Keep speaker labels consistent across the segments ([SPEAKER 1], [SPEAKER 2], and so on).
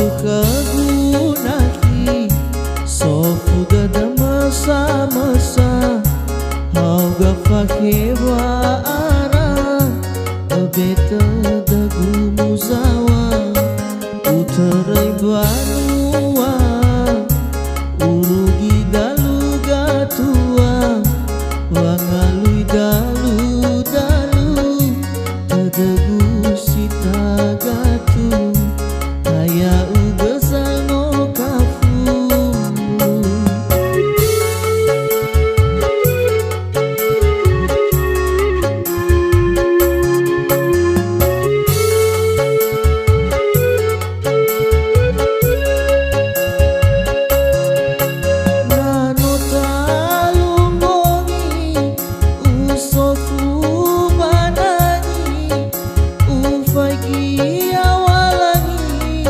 [SPEAKER 1] kagunaki sofu gada masa-masa hauga fakewa ara abeta dagu muzawa utarai banua urugi dalu gatua wangalui dalu tadagu sita gatu aya ugazango kafu nano talumbongi usofu banani ufagi awalani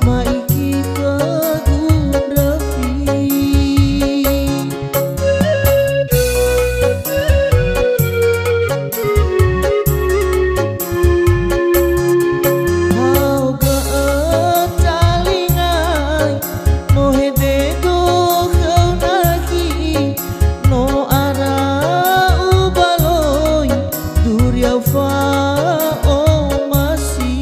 [SPEAKER 1] maiki kagundafi hauga talingai mohede do kaunaki no ara ubaloi duria fa o masi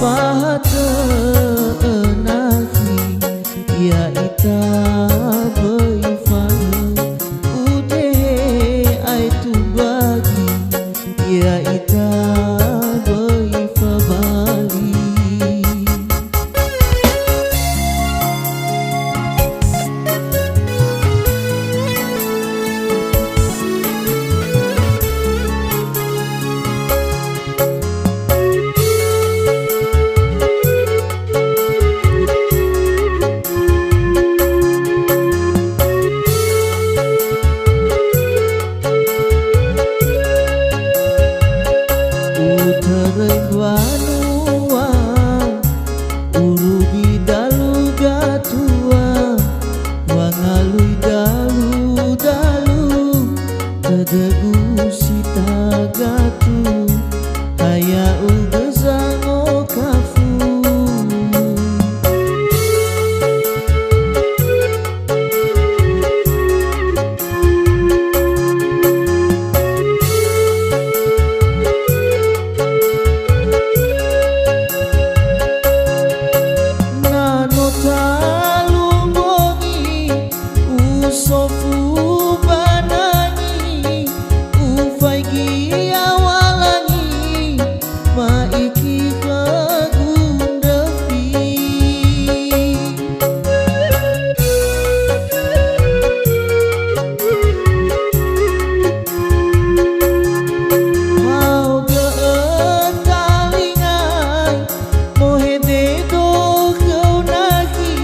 [SPEAKER 1] fahata nahi ya ita beifana ude ai tu bagi ya ita beifabali utarai banua urugi dalu gatua wangalui dalu tadagu sita gatu aya ugazango kafu nano talumbongi usofu banani ufagi awalani maiki kagundafi hauga talingai mohede do kaunaki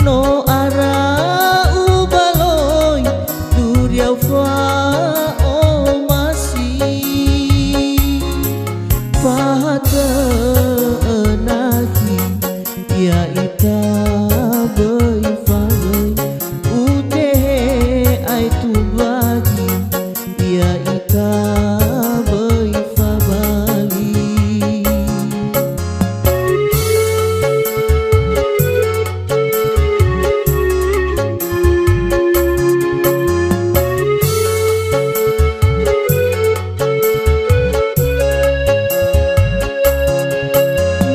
[SPEAKER 1] no ara ubaloi duria fa o masi fahata nahi ya ita beifaloi ude ai tu bagi ya ita beifabali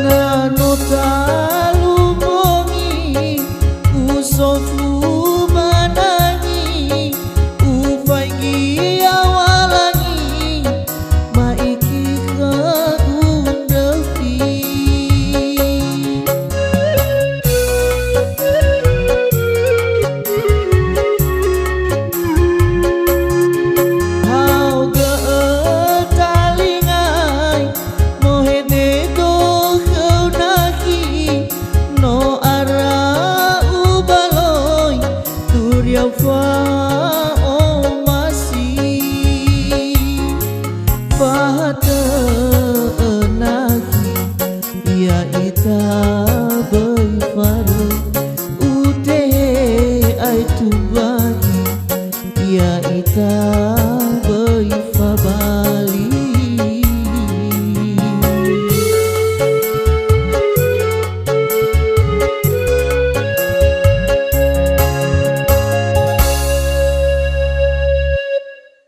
[SPEAKER 1] nano talumbongi usofu banani ufagi awalani maiki kagundafi hauga talingai mohede do kaunaki no ara ubaloi duria fa o masi fahata nahi ya ita beifana ude ai tu